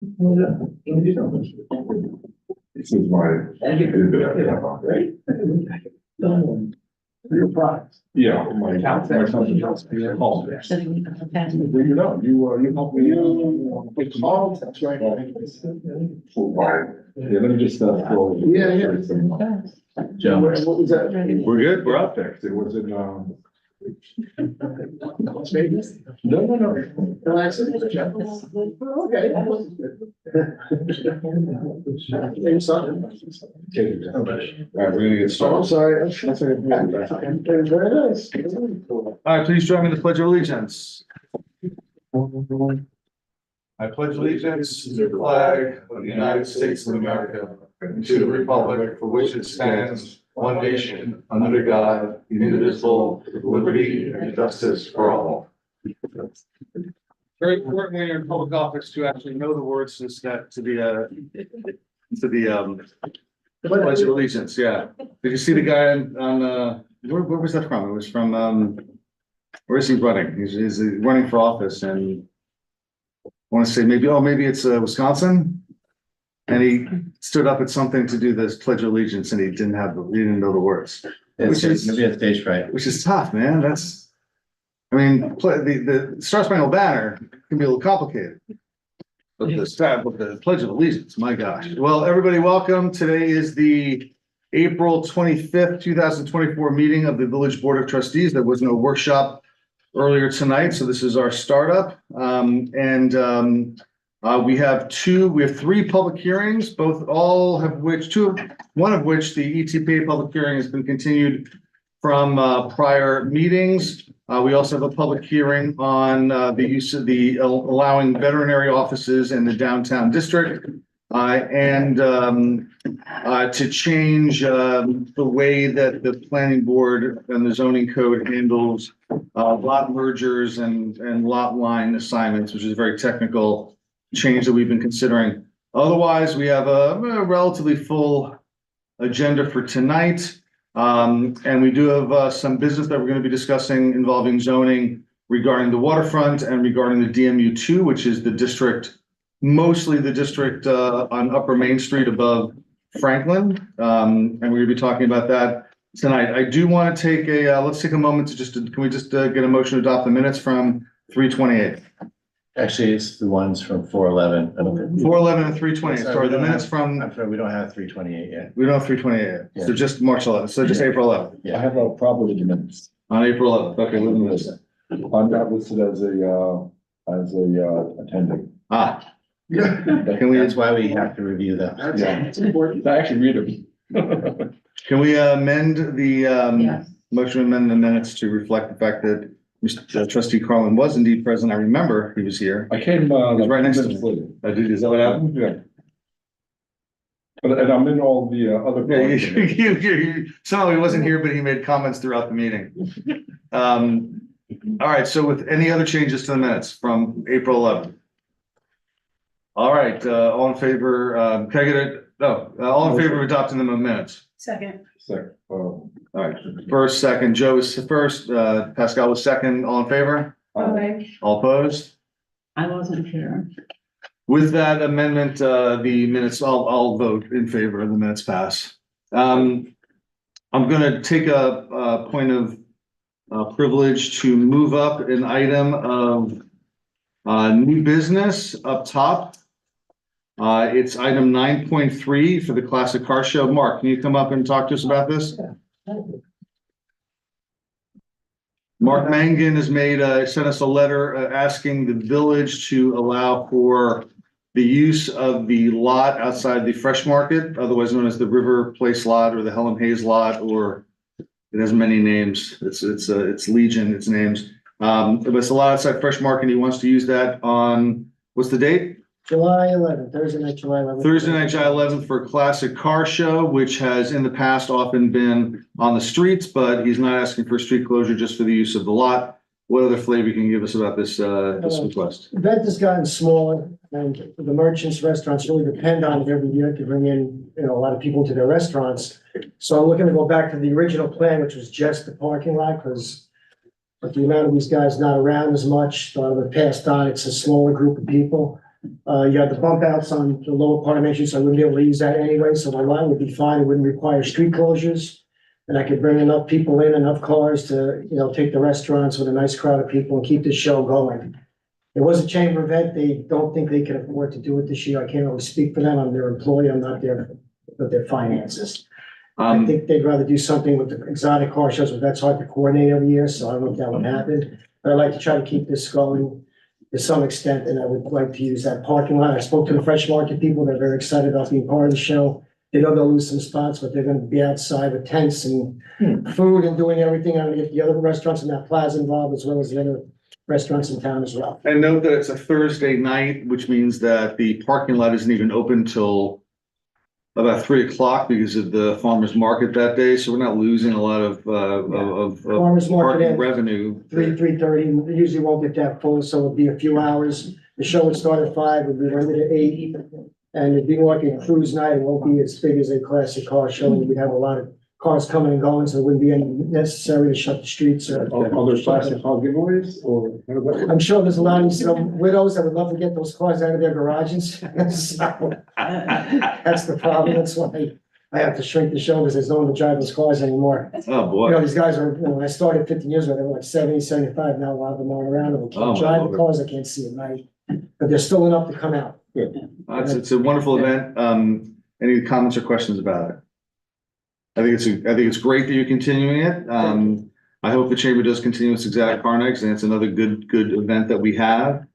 This is my. Your prize. Yeah, my something else. You know, you helped me. Oh, that's right. Yeah, let me just, yeah. Joe. What was that? We're good, we're up there. It was in, Las Vegas? No. Relax. Okay. All right, we're gonna get started. I'm sorry. Very nice. All right, please join me in the Pledge of Allegiance. I pledge allegiance to the flag of the United States of America and to the republic for which it stands, one nation, under God, indivisible, with liberty and justice for all. Very important when you're in public office to actually know the words to the Pledge of Allegiance, yeah. Did you see the guy on where was that from? It was from, where is he running? He's running for office and I want to say maybe it's Wisconsin. And he stood up at something to do this Pledge of Allegiance and he didn't know the words. Maybe it's stage fright. Which is tough, man. The Star Spangled Banner can be a little complicated. But the Pledge of Allegiance, my gosh. Well, everybody, welcome. Today is the April 25th, 2024 meeting of the Village Board of Trustees. There was no workshop earlier tonight, so this is our startup. We have three public hearings, one of which the ETPA public hearing has been continued from prior meetings. We also have a public hearing on the use of allowing veterinary offices in the downtown district and to change the way that the planning board and the zoning code handles lot mergers and lot line assignments, which is a very technical change that we've been considering. Otherwise, we have a relatively full agenda for tonight. And we do have some business that we're going to be discussing involving zoning regarding the waterfront and regarding the DMU2, which is the district, mostly the district on Upper Main Street above Franklin. And we're going to be talking about that tonight. I do want to take let's take a moment to can we just get a motion to adopt the minutes from 3/28? Actually, it's the ones from 4/11. 4/11 and 3/28. Sorry, the minutes from. I'm sorry, we don't have 3/28 yet. We don't have 3/28 yet. So just March 11th. So just April 11th. I have a problem with the minutes. On April 11th. Okay, let me listen. I'm not listed as a attending. Can we, That's why we have to review them. Yeah, it's important. I actually read them. can we amend the motion to amend the minutes to reflect the fact that Mr. Trustee Carlin was indeed present? I remember he was here. I came, was right next to me. minutes later. Is that what happened? Yeah. And I'm in all the other. Yeah, somehow he wasn't here, but he made comments throughout the meeting. All right, so with any other changes to the minutes from April 11th? All right, all in favor, can I get it? No, all in favor of adopting the minutes? Second. Second. All right, first, second, Joe is first, Pascal was second, all in favor? Okay. All opposed? I wasn't here. With that amendment, the minutes, I'll vote in favor of the minutes pass. I'm gonna take a point of privilege to move up an item of new business up top. It's item 9.3 for the Classic Car Show. Mark, can you come up and talk to us about this? Mark Mangan has sent us a letter asking the village to allow for the use of the lot outside the Fresh Market, otherwise known as the River Place lot or the Helen Hayes lot, or it has many names. It's legion, its names. But it's a lot outside Fresh Market. He wants to use that on, what's the date? July 11th, Thursday night, July 11th. Thursday night, July 11th for Classic Car Show, which has in the past often been on the streets, but he's not asking for street closure, just for the use of the lot. What other flavor can you give us about this request? The event has gotten smaller and the merchants, restaurants really depend on it every year to bring in, a lot of people to their restaurants. So I'm looking to go back to the original plan, which was just the parking lot, because with the amount of these guys not around as much, a lot of it passed on, it's a smaller group of people. You have the bump outs on the lower part of Main Street, so I wouldn't be able to use that anyway, so my line would be fine, it wouldn't require street closures. And I could bring enough people in, enough cars to, take the restaurants with a nice crowd of people and keep the show going. It was a chamber event, they don't think they can afford to do it this year, I can't really speak for them, I'm their employee, I'm not there with their finances. I think they'd rather do something with the exotic car shows, but that's hard to coordinate every year, so I don't know if that would happen. But I'd like to try to keep this going to some extent, and I would like to use that parking lot. I spoke to the Fresh Market people, they're very excited about being part of the show. They know they'll lose some spots, but they're gonna be outside with tents and food and doing everything. I'm gonna get the other restaurants in that plaza involved, as well as the other restaurants in town as well. And note that it's a Thursday night, which means that the parking lot isn't even open till about 3 o'clock because of the farmer's market that day, so we're not losing a lot of Farmers market parking ends revenue. 3:30, they usually won't get that full, so it'll be a few hours. The show would start at 5, it'd be limited at 8. And it'd be like a cruise night, it won't be as big as a classic car show, we'd have a lot of cars coming and going, so it wouldn't be any necessary to shut the streets or. Other classic car giveaways or? I'm sure there's a lot of some widows that would love to get those cars out of their garages. So that's the problem, that's why I have to shrink the show, because there's no one to drive those cars anymore. Oh, boy. These guys are, when I started 15 years ago, they were like 70, 75, now a lot of them aren't around, and they Oh, can't drive my the cars, I can't see at night. But there's still enough to come out. It's a wonderful event. Any comments or questions about it? I think it's great that you're continuing it. I hope the chamber does continue its exotic car nights, and it's another good event that we have.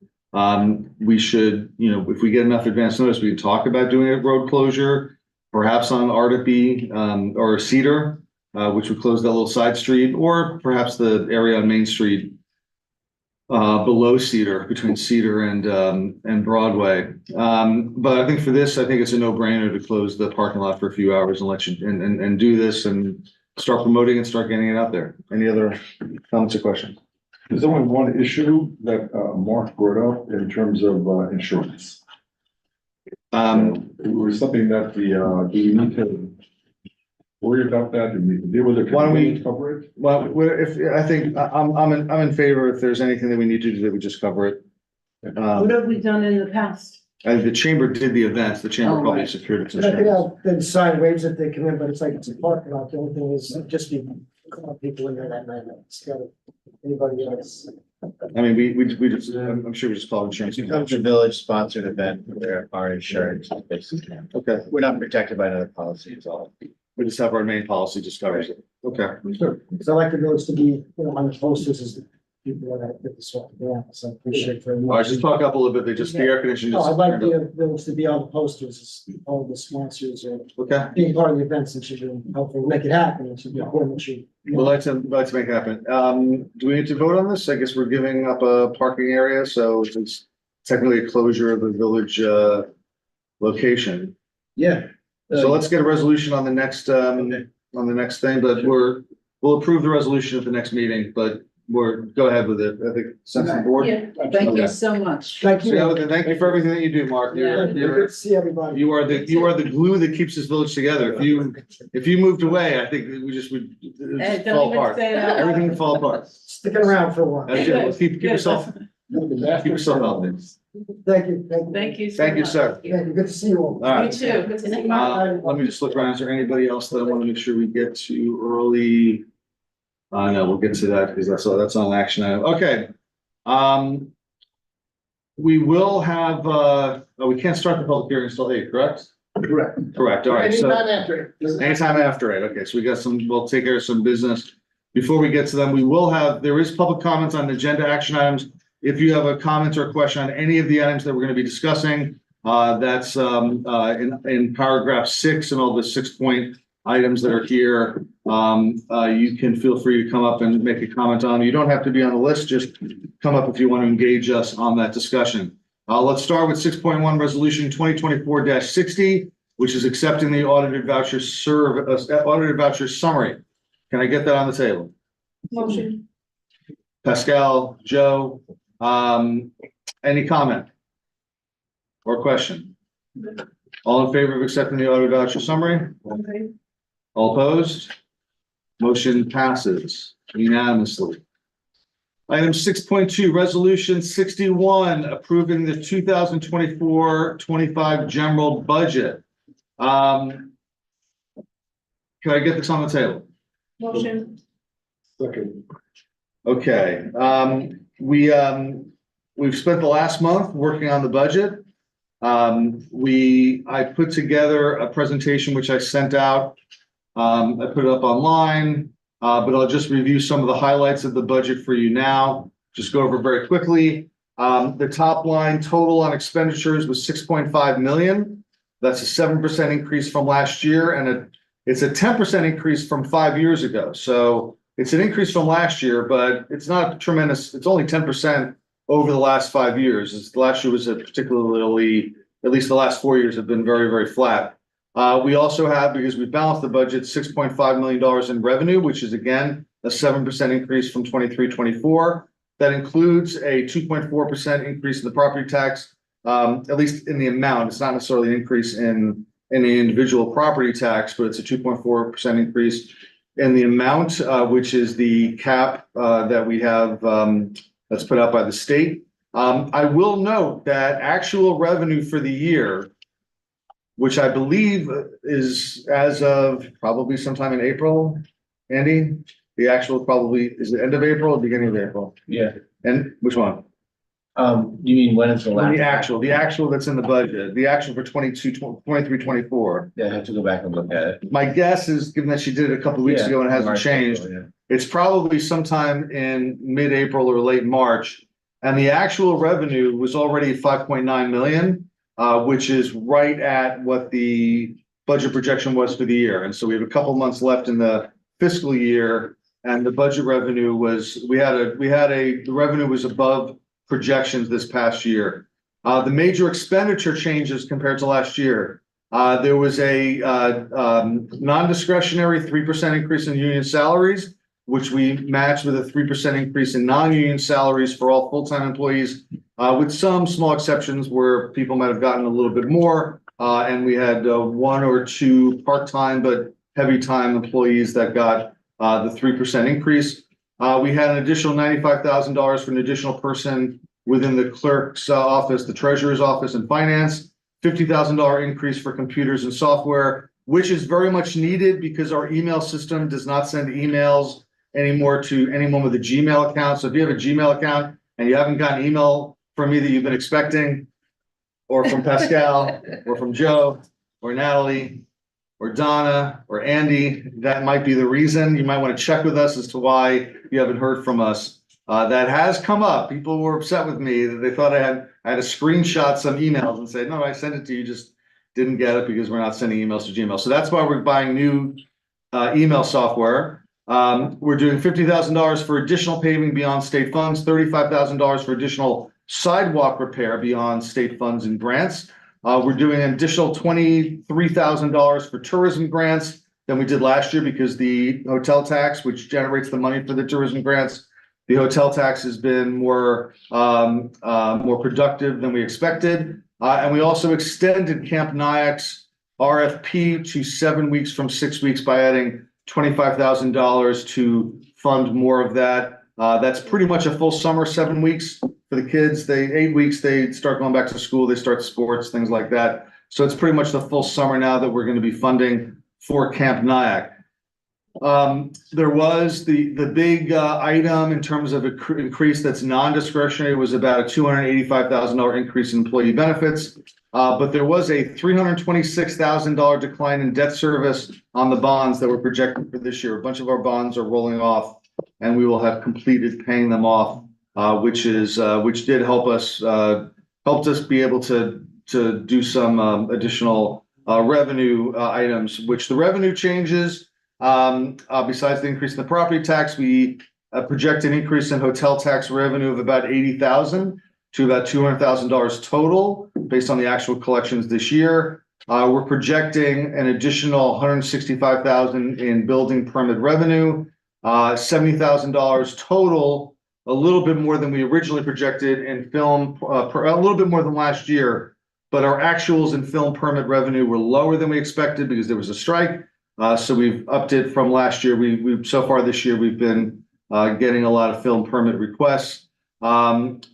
We should, if we get enough advance notice, we can talk about doing a road closure, perhaps on Artipe, or Cedar, which would close that little side street, or perhaps the area on Main Street below Cedar, between Cedar and Broadway. But I think for this, I think it's a no-brainer to close the parking lot for a few hours and let you, and do this and start promoting and start getting it out there. Any other comments or questions? There's only one issue that Mark brought up in terms of insurance. It was something that do we need to worry about that? Do we deal with it? Why don't we- Cover it? Well, I think I'm in favor, if there's anything that we need to do, that we just cover it. What have we done in the past? And the chamber did the events, the chamber Oh, probably right. secured its But I think insurance. I'll then sign waivers if they come in, but it's like it's a parking lot, the only thing is just be people in there that night, instead of anybody else. I mean, we just, I'm sure we just called insurance. It becomes a village sponsored event where our insurance is basically, Okay, we're not protected by another policy, it's all. we just have our main policy just covers it. Okay. Because I like the village to be, on the posters as the people that get this one, yeah, so I appreciate it very All right, much. just talk up a little bit, they just, the air conditioning No, just. I'd like the village to be on the posters, as all the sponsors or Okay, being part of the events, and should be helpful, make it happen, it should be important, it should. we'd like to make it happen. Do we need to vote on this? I guess we're giving up a parking area, so it's technically a closure of the village, location. Yeah. So let's get a resolution on the next thing, but we'll approve the resolution at the next meeting, but go ahead with it. I think sense of the board. Yeah, thank Okay. you so much. Thank you. So, thank you for everything that you do, Mark. Yeah. Good to see everybody. You are the glue that keeps this village together. If you moved away, I think we just would Hey, it'd don't fall even apart. say that. Everything would fall apart. Sticking around for a while. That's it. Well, keep yourself out there. Thank you, thank you. Thank you so much. Thank you, sir. Thank you, good to see you all. All right. You too. Good to see you. Let me just look around. Is there anybody else that I want to make sure we get to early? No, we'll get to that because that's on action item. Okay. We will have, we can't start the public hearing until 8, correct? Correct. Correct. All right. So after. anytime after 8. Okay, so we'll take care of some business. Before we get to them, there is public comments on agenda action items. If you have a comment or a question on any of the items that we're going to be discussing, that's in paragraph 6 and all the 6-point items that are here. You can feel free to come up and make a comment on. You don't have to be on the list, just come up if you want to engage us on that discussion. Let's start with 6.1 resolution 2024-60, which is accepting the audited voucher summary. Can I get that on the table? Motion. Pascal, Joe, any comment or question? All in favor of accepting the auto voucher summary? Okay. All opposed? Motion passes unanimously. Item 6.2, Resolution 61, approving the 2024-25 general budget. Can I get this on the table? Motion. Second. Okay, we've spent the last month working on the budget. I put together a presentation which I sent out. I put it up online, but I'll just review some of the highlights of the budget for you now. Just go over very quickly. The top line total on expenditures was 6.5 million. That's a 7% increase from last year, and it's a 10% increase from 5 years ago. So it's an increase from last year, but it's not tremendous. It's only 10% over the last 5 years. Last year was a particularly, at least the last 4 years have been very, very flat. We also have, because we balanced the budget, $6.5 million in revenue, which is again a 7% increase from 23-24. That includes a 2.4% increase in the property tax, at least in the amount. It's not necessarily an increase in the individual property tax, but it's a 2.4% increase in the amount, which is the cap that we have that's put out by the state. I will note that actual revenue for the year, which I believe is as of probably sometime in April, Andy, the actual probably is the end of April or beginning of April? Yeah. And which one? You mean when is the last? The actual that's in the budget, the actual for 23-24. Yeah, I have to go back and look at it. My guess is, given that she did it a couple of weeks Yeah, ago and it hasn't March, changed, April, yeah. it's probably sometime in mid-April or late March. And the actual revenue was already 5.9 million, which is right at what the budget projection was for the year. And so we have a couple months left in the fiscal year, and the budget revenue was, the revenue was above projections this past year. The major expenditure changes compared to last year. There was a non-discretionary 3% increase in union salaries, which we matched with a 3% increase in non-union salaries for all full-time employees, with some small exceptions where people might have gotten a little bit more. And we had 1 or 2 part-time but heavy time employees that got the 3% increase. We had an additional $95,000 for an additional person within the clerk's office, the treasurer's office, and finance. $50,000 increase for computers and software, which is very much needed because our email system does not send emails anymore to anyone with a Gmail account. So if you have a Gmail account and you haven't gotten email from me that you've been expecting, or from Pascal, or from Joe, or Natalie, or Donna, or Andy, that might be the reason. You might want to check with us as to why you haven't heard from us. That has come up. People were upset with me that they thought I had to screenshot some emails and say, no, I sent it to you, just didn't get it because we're not sending emails to Gmail. So that's why we're buying new email software. We're doing $50,000 for additional paving beyond state funds, $35,000 for additional sidewalk repair beyond state funds and grants. We're doing an additional $23,000 for tourism grants than we did last year because the hotel tax, which generates the money for the tourism grants, the hotel tax has been more productive than we expected. And we also extended Camp Nyack's RFP to 7 weeks from 6 weeks by adding $25,000 to fund more of that. That's pretty much a full summer, 7 weeks for the kids. 8 weeks, they start going back to school, they start sports, things like that. So it's pretty much the full summer now that we're going to be funding for Camp Nyack. There was the big item in terms of increase that's non-discretionary was about a $285,000 increase in employee benefits. But there was a $326,000 decline in debt service on the bonds that were projected for this year. A bunch of our bonds are rolling off and we will have completed paying them off, which did help us be able to do some additional revenue items, which the revenue changes. Besides the increase in the property tax, we project an increase in hotel tax revenue of about $80,000 to about $200,000 total based on the actual collections this year. We're projecting an additional $165,000 in building permit revenue, $70,000 total, a little bit more than we originally projected in film, a little bit more than last year, but our actuals in film permit revenue were lower than we expected because there was a strike. So we've upped it from last year. So far this year, we've been getting a lot of film permit requests.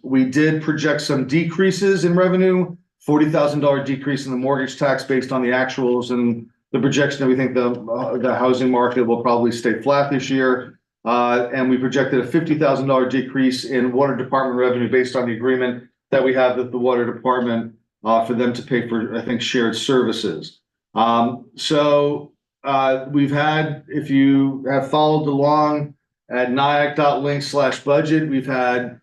We did project some decreases in revenue, $40,000 decrease in the mortgage tax based on the actuals and the projection that we think the housing market will probably stay flat this year. And we projected a $50,000 decrease in water department revenue based on the agreement that we have with the water department for them to pay for, I think, shared services. We've had, if you have followed along at nyac.link/budget, we've had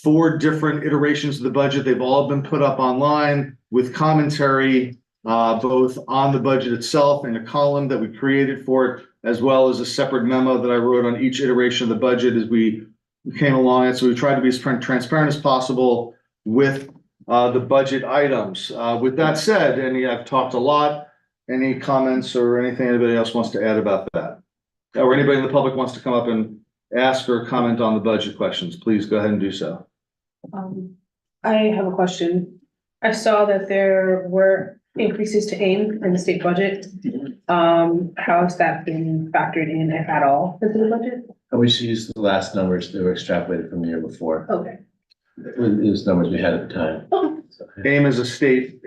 4 different iterations of the budget. They've all been put up online with commentary, both on the budget itself and a column that we created for it, as well as a separate memo that I wrote on each iteration of the budget as we came along. And so we tried to be as transparent as possible with the budget items. With that said, I've talked a lot. Any comments or anything anybody else wants to add about that? Or anybody in the public wants to come up and ask or comment on the budget questions, please go ahead and do so. I have a question. I saw that there were increases to AIM in the state budget. How has that been factored in, if at all, into the budget? I wish you used the last numbers that were extrapolated from the year before. Okay. Those numbers we had at the time. So, AIM is a state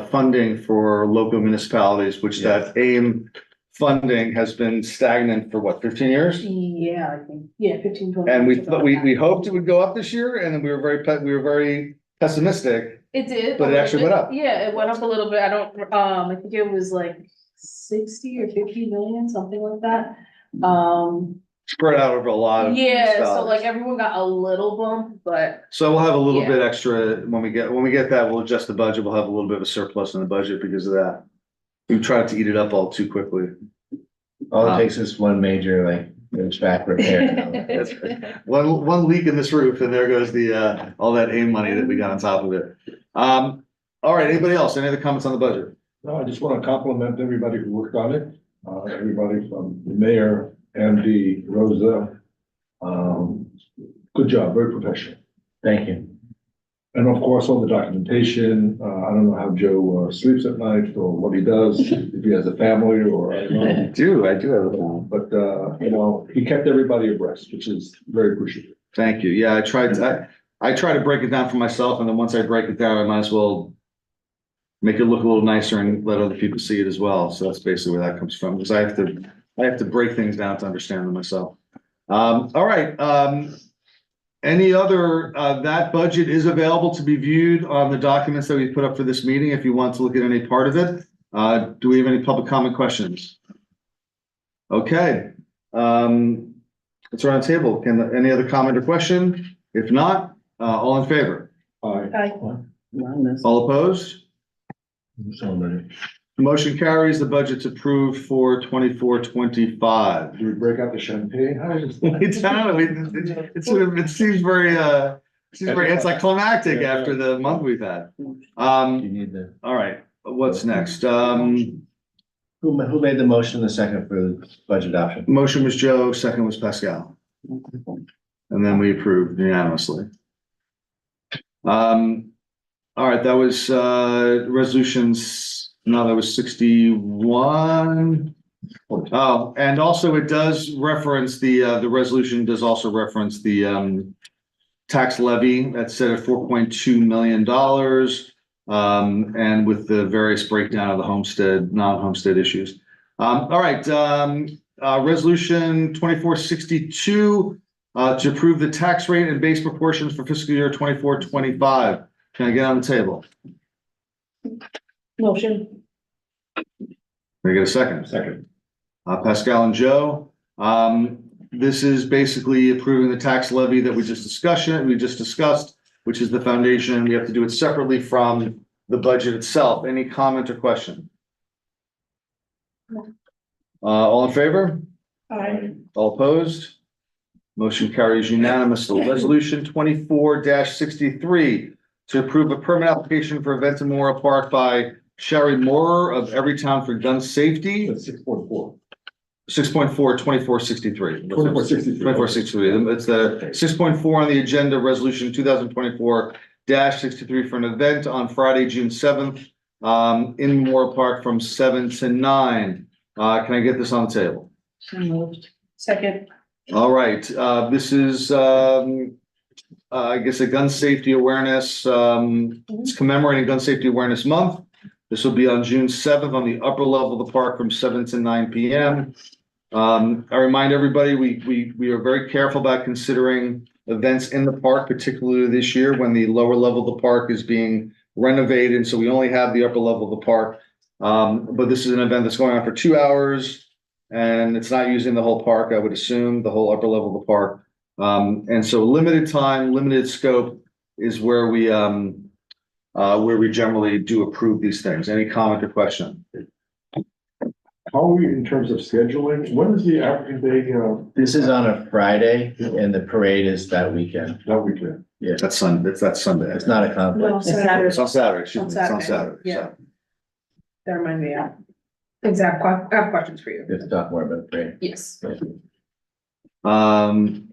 funding for local municipalities, which that AIM funding has been stagnant for what, 15 years? Yeah, I think, 15, 20. And we hoped it would go up this year, and we were very pessimistic. It did. But it actually went up. Yeah, it went up a little bit. I think it was like 60 or 50 million, something like that. Spread out over a lot of. Yeah, so municipalities. like everyone got a little bump, but So we'll have a little Yeah. bit extra when we get that, we'll adjust the budget. We'll have a little bit of a surplus in the budget because of that. We tried to eat it up all too quickly. all it takes is one major HVAC repair. That's right. One leak in this roof and there goes the, all that AIM money that we got on top of it. All right, anybody else? Any other comments on the budget? No, I just want to compliment everybody who worked on it, everybody from the mayor, Andy, Rosa. Good job, very professional. Thank you. And of course, all the documentation, I don't know how Joe sleeps at night or what he does, if he has a family or, I don't know. I do have a phone. But, he kept everybody abreast, which is very appreciative. Thank you. Yeah, I try to break it down for myself, and then once I break it down, I might as well make it look a little nicer and let other people see it as well. So that's basically where that comes from, because I have to break things down to understand them myself. All right, any other, that budget is available to be viewed on the documents that we put up for this meeting if you want to look at any part of it. Do we have any public comment questions? Okay, it's around the table. Any other comment or question? If not, all in favor? Aye. All opposed? So many. Motion carries. The budget's approved for 24-25. Do we break out the champagne? How is It's, I don't know, it seems very anticlimactic after the month we've had. You need the, All right, what's next? who made the motion in the second for the budget adoption? Motion was Joe, second was Pascal. And then we approved unanimously. All right, that was resolutions. No, that was 61. Oh, and also it does reference the resolution does also reference the tax levy that's set at $4.2 million. And with the various breakdown of the homestead, non-homestead issues. All right, resolution 2462 to approve the tax rate and base proportions for fiscal year 24-25. Can I get on the table? motion. Can I get a second? Second. Pascal and Joe. This is basically approving the tax levy that we just discussed, which is the foundation. We have to do it separately from the budget itself. Any comment or question? All in favor? Aye. All opposed? Motion carries unanimously. Resolution 24-63 to approve a permit application for event in Memorial Park by Sherry Moorer of Everytown for Gun Safety. That's 6.4. 6.4, 2463. 2463. 2463. It's the 6.4 on the agenda, resolution 2024-63 for an event on Friday, June 7th, in Memorial Park from 7 to 9. Can I get this on the table? So moved. Second. All right, this is, I guess a gun safety awareness, it's commemorating Gun Safety Awareness Month. This will be on June 7th on the upper level of the park from 7 to 9 p.m. I remind everybody, we are very careful about considering events in the park, particularly this year when the lower level of the park is being renovated. And so we only have the upper level of the park. But this is an event that's going on for 2 hours and it's not using the whole park, I would assume, the whole upper level of the park. And so limited time, limited scope is where we generally do approve these things. Any comment or question? How are we in terms of scheduling? When is the African Day, This is on a Friday and the parade is that weekend. that weekend? That's Sunday. That's Sunday. It's not a No, conflict. Saturday. It's on Saturday. Excuse me. It's on Saturday, Saturday. yeah. So. That reminds me, yeah. Exact, I have questions for you. We have to talk more about the parade. Yes. And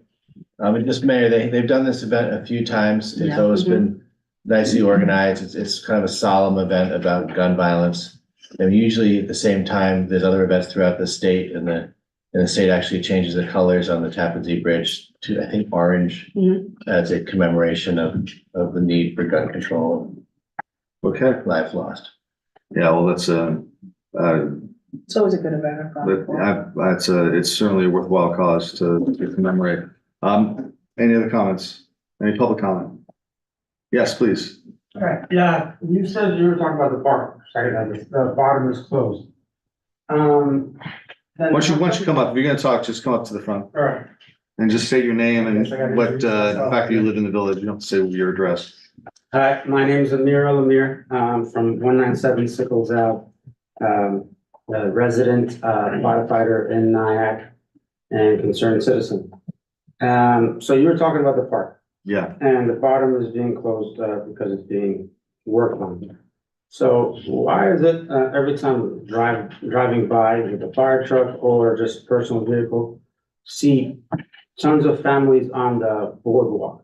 just Mayor, they've done this event a few times. It's Yeah. always been nicely organized. It's kind of a solemn event about gun violence. And usually at the same time, there's other events throughout the state and the state actually changes the colors on the Tappan Zee Bridge to, I think, orange Mhm. as a commemoration of the need for gun control, Okay. lives lost. Yeah, well, that's It's always a good event. I've gone before. it's certainly a worthwhile cause to commemorate. Any other comments? Any public comment? Yes, please. All right, yeah, you said you were talking about the park, second, the bottom is closed. Why don't you come up? If you're gonna talk, just come up to the front All right, and just state your name and Yes, I gotta what, introduce the myself. fact that you live in the village. You don't have to say your address. hi, my name is Amir Lamir, from 197 Sickles Ave. A resident, firefighter in Nyack and concerned citizen. So you were talking about the park. Yeah, And the bottom is being closed, because it's being worked on. So why is it, every time driving by with a fire truck or just personal vehicle, see tons of families on the boardwalk,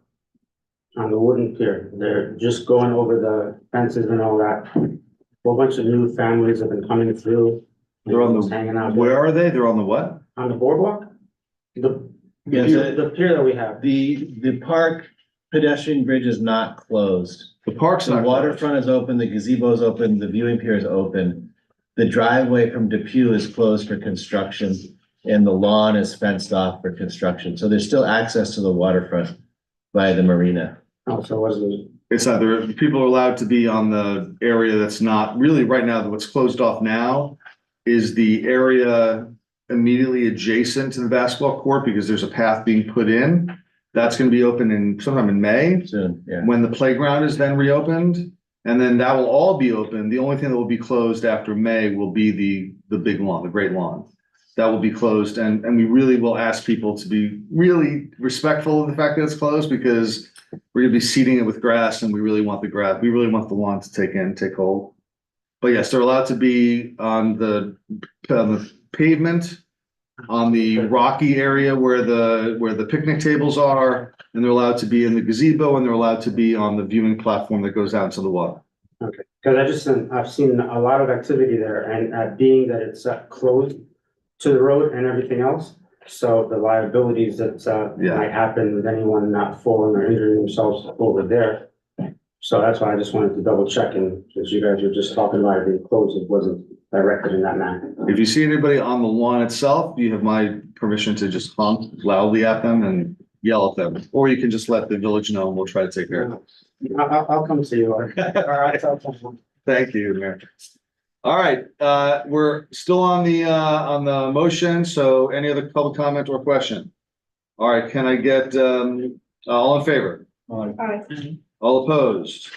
on the wooden pier? They're just going over the fences and all that. A whole bunch of new families have been coming through. They're on the- just hanging out there. where are they? They're on the what? On the boardwalk? The Yeah, pier, the pier that we have. The park pedestrian bridge is not closed. The park's The not. waterfront is open, the gazebo is open, the viewing pier is open. The driveway from Depew is closed for construction and the lawn is fenced off for construction. So there's still access to the waterfront by the marina. Oh, so what is it? It's not there. People are allowed to be on the area that's not really right now. What's closed off now is the area immediately adjacent to the basketball court because there's a path being put in. That's going to be open in sometime in May Soon, yeah. when the playground is then reopened. And then that will all be open. The only thing that will be closed after May will be the big lawn, the great lawn. That will be closed. And we really will ask people to be really respectful of the fact that it's closed because we're gonna be seeding it with grass and we really want the grass, we really want the lawn to take hold. But yes, they're allowed to be on the pavement, on the rocky area where the picnic tables are, and they're allowed to be in the gazebo and they're allowed to be on the viewing platform that goes out into the water. Okay, because I've seen a lot of activity there and being that it's closed to the road and everything else. So the liabilities that Yeah. might happen with anyone not falling or injuring themselves over there. So that's why I just wanted to double check and since you guys were just talking about it being closed, it wasn't directed in that manner. If you see anybody on the lawn itself, you have my permission to just honk loudly at them and yell at them, or you can just let the village know and we'll try to take care of it. I'll come see you. All right. Thank you, Mayor. All right, we're still on the motion, so any other public comment or question? All right, can I get, all in favor? Aye. All opposed?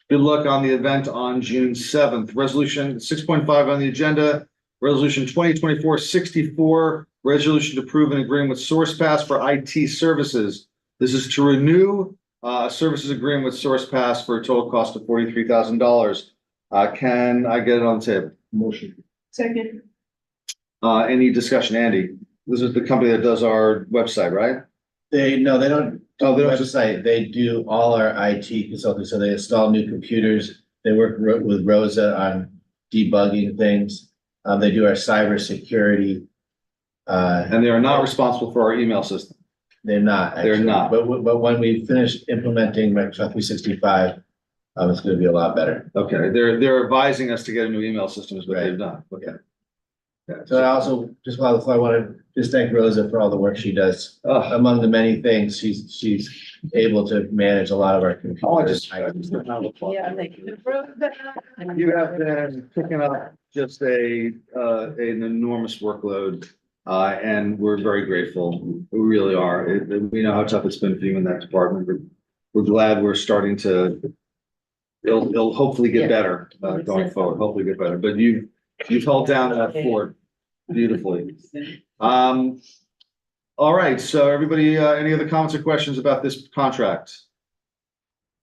Good luck on the event on June 7th. Resolution 6.5 on the agenda, Resolution 2024-64, resolution to approve an agreement with SourcePass for IT services. This is to renew a services agreement with SourcePass for a total cost of $43,000. Can I get it on the table? Motion. Second. Any discussion, Andy? This is the company that does our website, right? They don't Oh, they do don't the website, they do all our IT consulting, so they install new computers. They work with Rosa on debugging things. They do our cybersecurity And they are not responsible for our email system. They're not. They're actually. not. But when we finish implementing Microsoft 365, it's gonna be a lot better. Okay, they're advising us to get a new email system is what Right. they've done. Okay. Yeah. So I also, just while I want to just thank Rosa for all the work she does. Ugh. Among the many things, she's able to manage a lot of our Oh, computers. Yeah, thank you. You have been picking up just an enormous workload, and we're very grateful. We really are. We know how tough it's been for you in that department. We're glad we're starting to, it'll hopefully get better, going forward, hopefully get better, but you've held down that fort beautifully. All right, so everybody, any other comments or questions about this contract?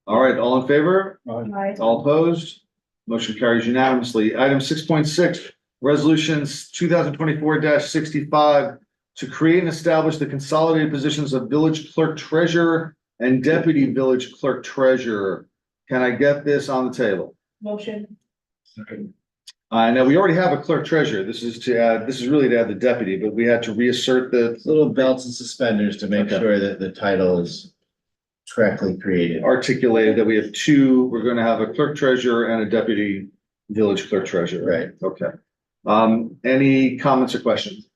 All right, all in favor? All opposed? Motion carries unanimously. Item 6.6, resolutions 2024-65 to create and establish the consolidated positions of village clerk treasurer and deputy village clerk treasurer. Can I get this on the table? Motion. Now we already have a clerk treasurer. This is really to add the deputy, but we had to reassert the Little belts and suspenders to make Okay. sure that the title is correctly created. articulated that we have two, we're gonna have a clerk treasurer and a deputy village clerk treasurer. Right. Okay. Any comments or questions?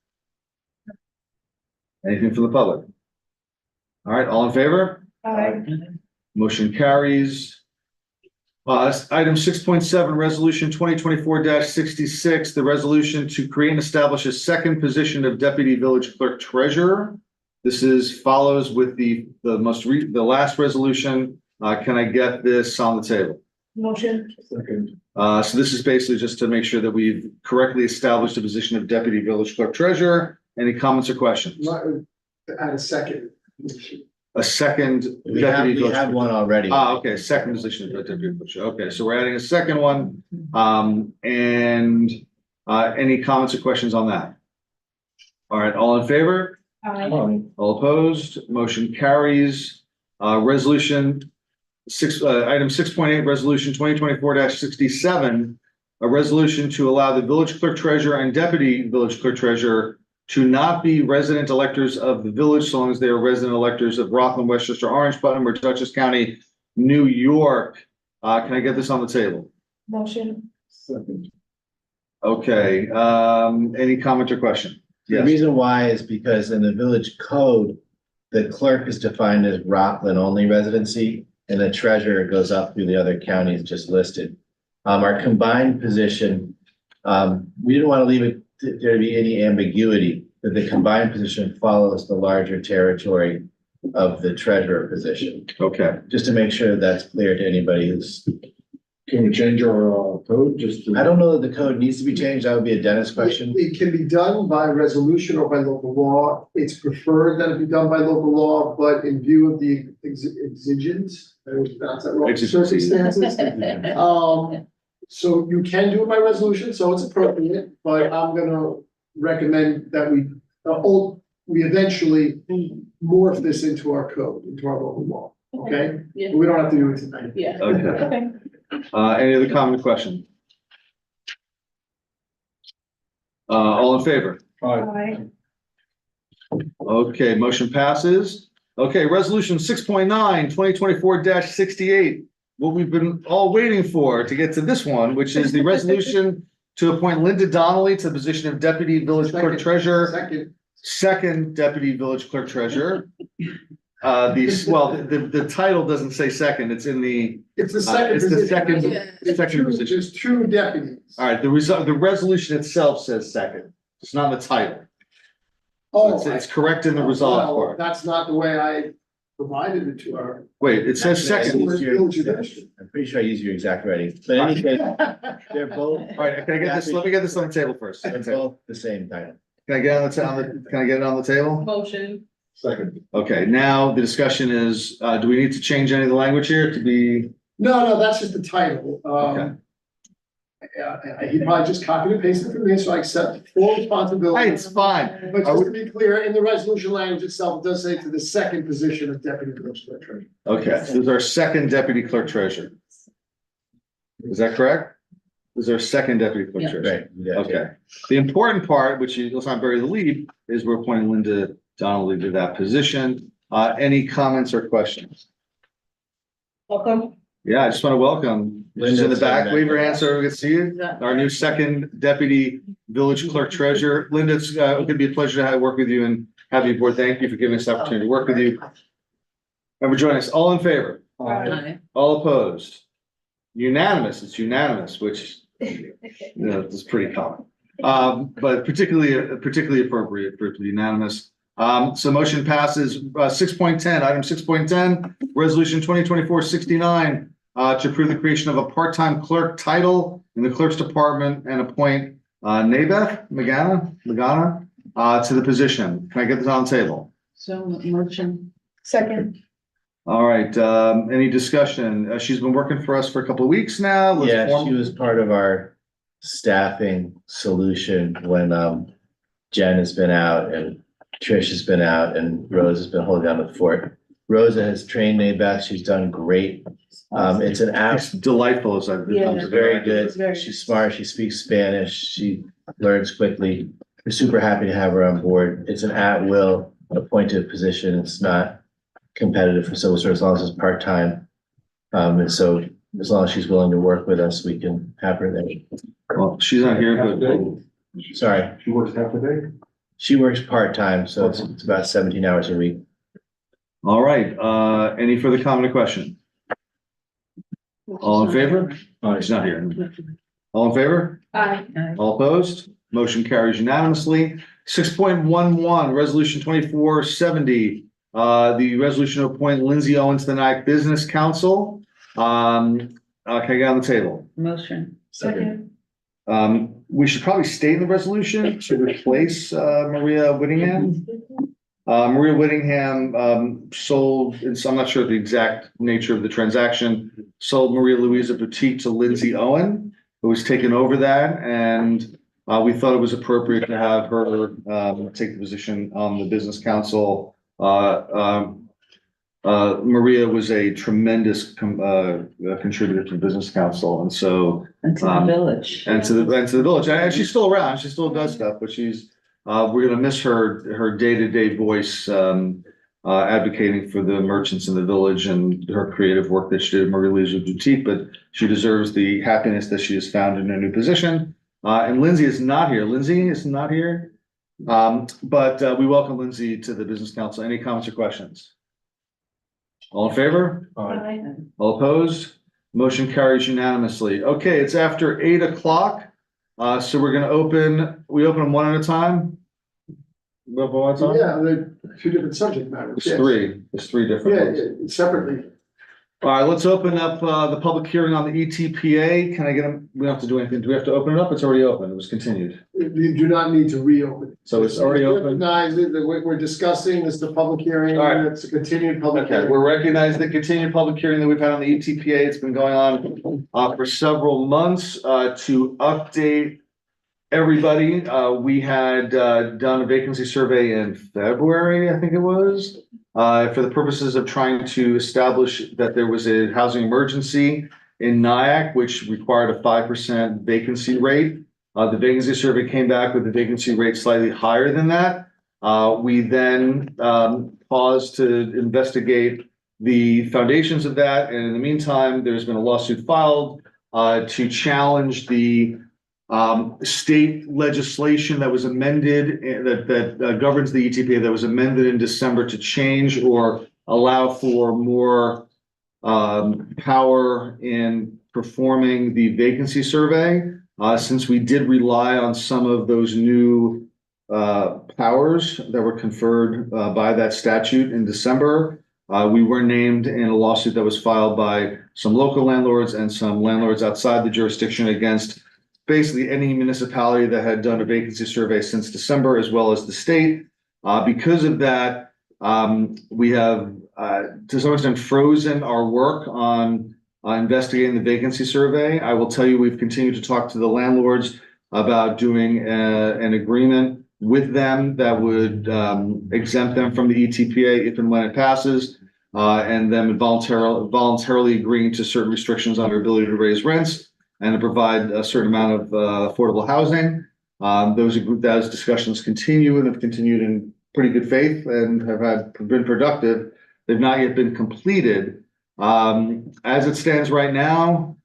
Anything from the public? All right, all in favor? Aye. Motion carries. Item 6.7, resolution 2024-66, the resolution to create and establish a second position of deputy village clerk treasurer. This follows with the last resolution. Can I get this on the table? Motion. So this is basically just to make sure that we've correctly established the position of deputy village clerk treasurer. Any comments or questions? Add a second. A second We deputy village have clerk- one already. Okay, second position of deputy village. Okay, so we're adding a second one. And any comments or questions on that? All right, all in favor? Aye. All opposed? Motion carries. Resolution item 6.8, resolution 2024-67, a resolution to allow the village clerk treasurer and deputy village clerk treasurer to not be resident electors of the village so long as they are resident electors of Rockland, Westchester, Orange, Putnam, or Dutchess County, New York. Can I get this on the table? Motion. Okay, any comment or question? The Yes, reason why is because in the village code, the clerk is defined as Rockland only residency, and the treasurer goes up through the other counties just listed. Our combined position, we didn't want to leave it there to be any ambiguity, that the combined position follows the larger territory of the treasurer position, okay. just to make sure that's clear to anybody who's, Can we change our code just to? I don't know that the code needs to be changed. That would be a Dennis question. It can be done by resolution or by local law. It's preferred that it be done by local law, but in view of the exigent, I don't pronounce that wrong, Exigency. circumstances. So you can do it by resolution, so it's appropriate, but I'm gonna recommend that we eventually morph this into our code, into our local law, okay? Yeah. We don't have to do it tonight. Yeah. Okay. Okay. Any other comment or question? All in favor? Aye. Okay, motion passes. Okay, resolution 6.9, 2024-68. What we've been all waiting for to get to this one, which is the resolution to appoint Linda Donnelly to the position of deputy village clerk treasurer, Second, second deputy village clerk treasurer. The title doesn't say second, it's in the, it's the second it's the position. second, It's second two- position. There's two deputies. All right, the resolution itself says second. It's not in the title. Oh, It's correct in the resolve well, part. that's not the way I provided it to our. Wait, it says second. I'm pretty sure I used your exact writing, but in any case, they're both, All right, can I get this? Let me get this on the table first. they're Can both the same title. I get on can I get it on the table? Motion. Second. Okay, now the discussion is, do we need to change any of the language here to be? No, that's just the title. Okay. He probably just copied and pasted from me, so I accept full responsibility. Hey, it's fine. But just to be clear, in the resolution language itself, it does say to the second position of deputy village clerk treasurer. Okay, so this is our second deputy clerk treasurer. Is that correct? is there a second deputy clerk Yeah. treasurer? Right. yeah. Okay. The important part, which you, let's not bury the lead, is we're appointing Linda Donnelly to that position. Any comments or questions? Welcome. Yeah, I just want to welcome, she's in the back, wave your hand so we can see you. That- Our new second deputy village clerk treasurer. Linda, it's going to be a pleasure to work with you and have you aboard. Thank you for giving us the opportunity to work with you. And for joining us. All in favor? Aye. All opposed? Unanimous, it's unanimous, which, you know, is pretty common. But particularly appropriate for it to be unanimous. So motion passes, 6.10, item 6.10, resolution 2024-69, to approve the creation of a part-time clerk title in the clerk's department and appoint, Nabeth Magana, to the position. Can I get this on the table? So motion. Second. All right, any discussion? She's been working for us for a couple of weeks now. Let's Yeah, form- she was part of our staffing solution when Jen has been out and Trish has been out and Rose has been holding down the fort. Rosa has trained Nabeth. She's done great. It's an app. She's delightful as I've. Yeah. She's very It's very- good. She's smart. She speaks Spanish. She learns quickly. We're super happy to have her on board. It's an at-will appointed position. It's not competitive for civil service as long as it's part-time. And so as long as she's willing to work with us, we can have her there. Well, she's not here, but Sorry, She works half a day? she works part-time, so it's about 17 hours a week. all right, any further comment or question? All in favor? Oh, he's not here. All in favor? Aye. Aye. All opposed? Motion carries unanimously. 6.11, resolution 2470, the resolution to appoint Lindsay Owen to the Nyack Business Council. Can I get on the table? Motion. Second. We should probably state in the resolution to replace, Maria Whittingham. Maria Whittingham, sold, and so I'm not sure the exact nature of the transaction, sold Maria Louisa Boutique to Lindsay Owen, who was taken over that, and we thought it was appropriate to have her, take the position on the business council. Maria was a tremendous, contributor to the business council, and so, And to the village. and to the village, and she's still around, she still does stuff, but she's, we're gonna miss her day-to-day voice, advocating for the merchants in the village and her creative work that she did at Maria Louisa Boutique, but she deserves the happiness that she has found in her new position. And Lindsay is not here. Lindsay is not here. But we welcome Lindsay to the business council. Any comments or questions? All in favor? Aye. All opposed? Motion carries unanimously. Okay, it's after 8 o'clock. So we're gonna we open them one at a time? We open one at a time? Yeah, they're two different subject matters. It's yes. three. It's three different Yeah, ones. yeah, separately. All right, let's open up the public hearing on the ETPA. Can I get them? We don't have to do anything. Do we have to open it up? It's already open. It was continued. You do not need to reopen. So it's already open. Recognize it, that what we're discussing is the public hearing, All right. it's a continued public Okay, hearing. we're recognizing the continued public hearing that we've had on the ETPA. It's been going on for several months to update everybody. We had done a vacancy survey in February, I think it was, for the purposes of trying to establish that there was a housing emergency in Nyack, which required a 5% vacancy rate. The vacancy survey came back with the vacancy rate slightly higher than that. We then paused to investigate the foundations of that, and in the meantime, there's been a lawsuit filed to challenge the state legislation that was amended, that governs the ETPA, that was amended in December to change or allow for more power in performing the vacancy survey. Since we did rely on some of those new powers that were conferred by that statute in December, we were named in a lawsuit that was filed by some local landlords and some landlords outside the jurisdiction against basically any municipality that had done a vacancy survey since December, as well as the state. Because of that, we have to some extent frozen our work on investigating the vacancy survey. I will tell you, we've continued to talk to the landlords about doing an agreement with them that would exempt them from the ETPA if and when it passes, and them voluntarily agreeing to certain restrictions on their ability to raise rents. and to provide a certain amount of affordable housing. Those discussions continue and have continued in pretty good faith and have been productive. They've not yet been completed. As it stands right now,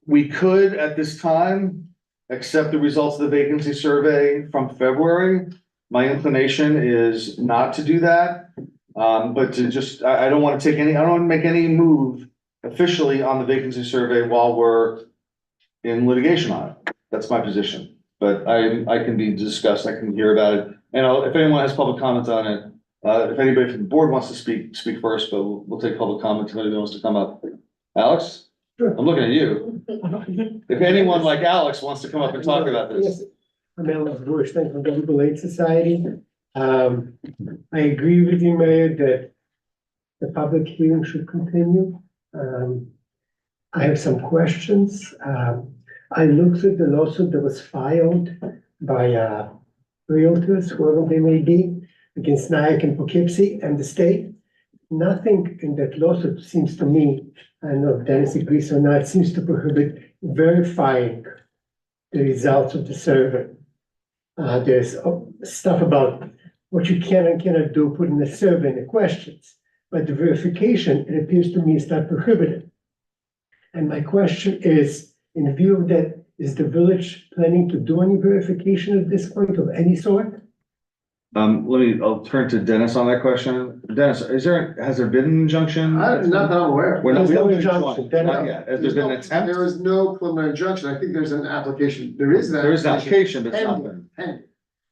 we could at this time accept the results of the vacancy survey from February. My inclination is not to do that. But to just, I don't want to take any, I don't want to make any move officially on the vacancy survey while we're in litigation on it. That's my position, but I can be discussed, I can hear about it. And if anyone has public comments on it, if anybody from the board wants to speak first, but we'll take public comments if anybody wants to come up. Alex? Sure. I'm looking at you. If anyone like Alex wants to come up and talk about this. Yes, I'm Alex Burstein from the Legal Aid Society. I agree with you, Mayor, that the public hearing should continue. I have some questions. I looked at the lawsuit that was filed by realtors, whoever they may be, against Nyack and Poughkeepsie and the state. Nothing in that lawsuit seems to me, I don't know if Dennis agrees or not, seems to prohibit verifying the results of the survey. There's stuff about what you can and cannot do, put in the survey and the questions, but the verification, it appears to me, is not prohibited. And my question is, in view of that, is the village planning to do any verification at this point of any sort? I'll turn to Dennis on that question. Dennis, has there been an injunction? Not that I'm aware of. We're not, There's we no haven't been injunction. joined, not yet. Has there been an attempt? There is no preliminary injunction. I think there's an application. There is an There is an application, but it's not Pending. been. Pending.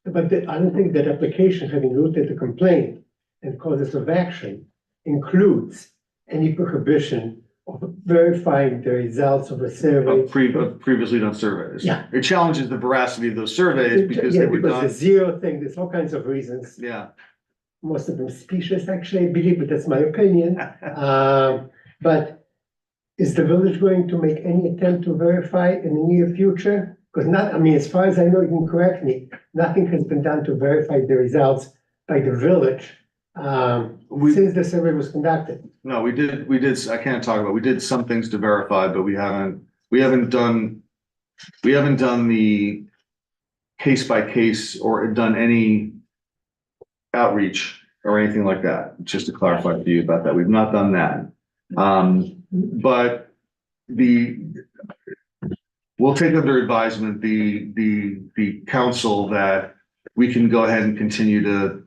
But I don't think that application, having looked at the complaint and causes of action, includes any prohibition of verifying the results of a survey. Of previously done surveys. Yeah. It challenges the veracity of those surveys because they Yeah, were because the done. zero thing, there's all kinds of reasons. Yeah. Most of them specious, actually, I believe, but that's my opinion. But is the village going to make any attempt to verify in the near future? Because not, I mean, as far as I know, you can correct me, nothing has been done to verify the results by the village since the survey was conducted. No, we did, I can't talk about, we did some things to verify, but we haven't done the case by case or done any outreach or anything like that, just to clarify for you about that. We've not done that. But we'll take under advisement the council that we can go ahead and continue to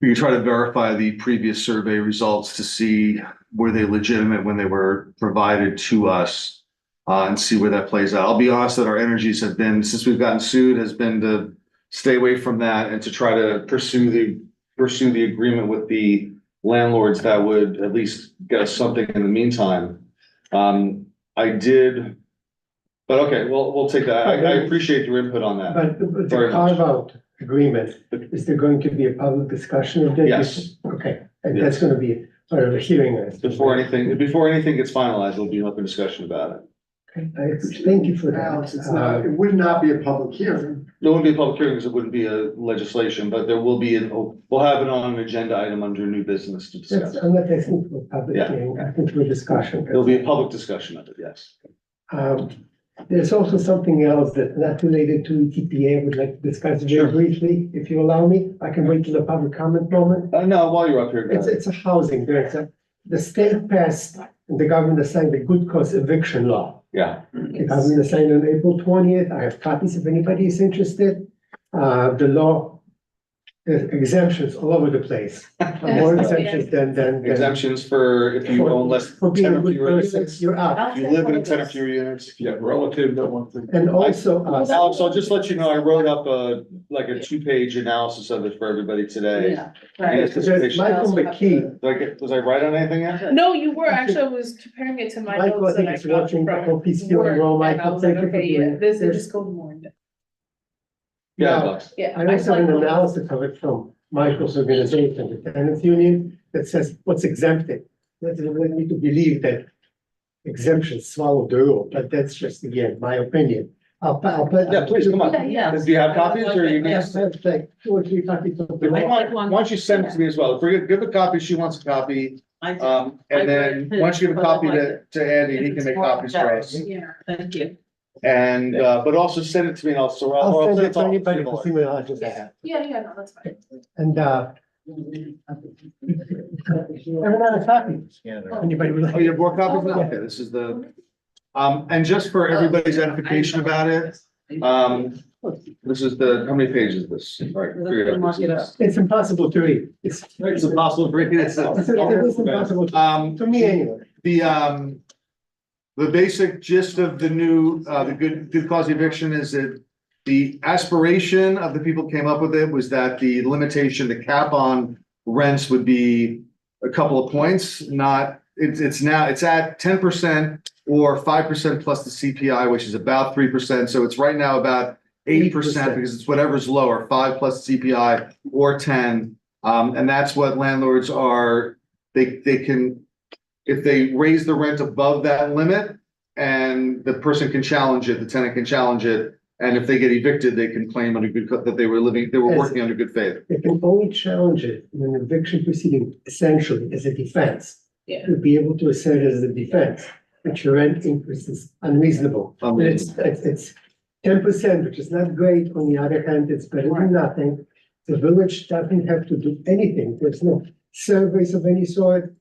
we can try to verify the previous survey results to see were they legitimate when they were provided to us and see where that plays out. I'll be honest that our energies have been, since we've gotten sued, has been to stay away from that and to try to pursue the agreement with the landlords that would at least get us something in the meantime. I did, but okay, we'll take that. I appreciate your input on that. But the Very much. carve-out agreement, is there going to be a public discussion of that? Yes. Okay, and that's gonna be part of the hearing. I suppose. Before anything gets finalized, there'll be an open discussion about it. Okay, thank you for Alex, that. it's not, it would not be a public hearing. There wouldn't be a public hearing because it wouldn't be a legislation, but there will be we'll have it on an agenda item under new business to discuss. I'm not asking for a public Yeah. hearing, I think for a discussion. There'll be a public discussion of it, yes. There's also something else that's not related to ETPA I would like to discuss very briefly, if you allow me. I can wait till the public comment moment. No, while you're up here, go ahead. It's a housing, the state passed, and the government assigned a good cause eviction law. Yeah, The government assigned on April 20th. I have copies if anybody is interested. The law, there's exemptions all over the place. More exemptions than. exemptions for if you own less For than being 10 a or good fewer person, units. you're out. If you live in 10 or fewer units, if you have relative that wants to. And also, Alex, I'll just let you know, I wrote up a 2-page analysis of it for everybody today. Yeah, In right. anticipation. Michael McKee, Was I right on anything yet? No, you were, actually, I was comparing it to my Michael, I notes that think I is got watching, I from hope he's feeling well, work, and I Michael, was like, thank you for okay, yeah, doing this this. is goes more. Yeah, Now, Alex. Yeah. I also have an analysis of it from Michael's organization, the tenants union, that says what's exempted. That led me to believe that exemptions swallow the rule, but that's just, again, my opinion. I'll Yeah, please, come on. Yeah. Do you have copies or you need? Yes, I have like 2 or 3 copies of the Why law. don't you send it to me as well? Give a copy, she wants a copy. I did. And then, once you give a copy to Andy, he can make copies for us. Yeah, thank you. And, but also send it to me and I'll, I'll send it to to anybody to see what I just have. Yeah, no, that's fine. And, everyone has a copy. Anybody would Oh, like? you have more copies now? Okay, this is the, and just for everybody's edification about it, this is the, how many pages is this? Mark it up. It's impossible to read. It's impossible to read. It is impossible, to me anyway. The basic gist of the new, the good cause eviction is that the aspiration of the people came up with it was that the limitation, the cap on rents would be a couple of points, not, it's now, it's at 10% or 5% plus the CPI, which is about 3%. So it's right now about 8% because it's whatever's lower, 5 plus CPI or 10. And that's what landlords are, they can, if they raise the rent above that limit and the person can challenge it, the tenant can challenge it. And if they get evicted, they can claim under good, that they were working under good faith. They can only challenge it in an eviction proceeding essentially as a defense. Yeah. To be able to assert it as a defense, that your rent increase is unreasonable. But it's 10%, which is not great. On the other hand, it's better than nothing. The village doesn't have to do anything. There's no surveys of any sort.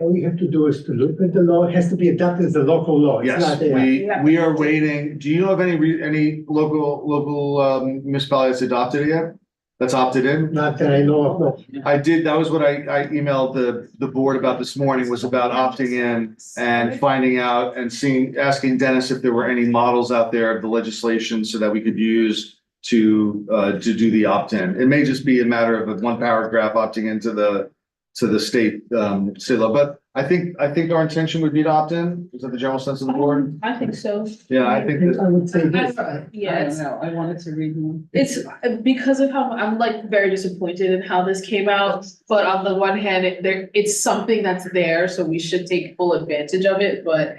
All you have to do is to look at the law. It has to be adopted as a local law. It's Yes, not there. we are waiting. Do you know of any local municipality that's adopted it yet? That's opted in? Not that I know of, no. I did, that was what I emailed the board about this morning, was about opting in and finding out and asking Dennis if there were any models out there of the legislation so that we could use to do the opt-in. It may just be a matter of one paragraph opting into the state law, but I think our intention would be to opt in. Is that the general sense of the board? I think so. Yeah, I think that, I would say this. Yeah, I don't know, I wanted to read one. it's because of how, I'm like very disappointed in how this came out. But on the one hand, it's something that's there, so we should take full advantage of it, but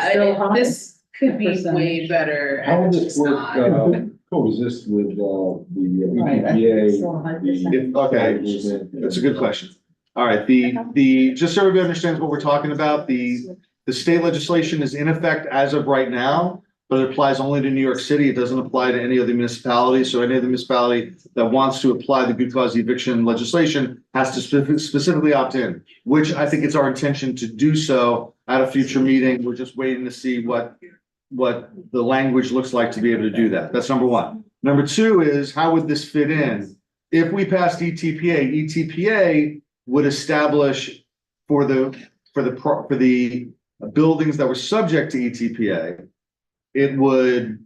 Still high. this could be Percentage. way better. How and will it's this just work, not. coexist with, Right, I think it's still a high percentage. okay, that's a good question. All right, just so everybody understands what we're talking about, the state legislation is in effect as of right now, but it applies only to New York City. It doesn't apply to any other municipality. So any other municipality that wants to apply the good cause eviction legislation has to specifically opt in, which I think it's our intention to do so at a future meeting. We're just waiting to see what the language looks like to be able to do that. That's number one. Number two is, how would this fit in? If we passed ETPA would establish for the buildings that were subject to ETPA, it would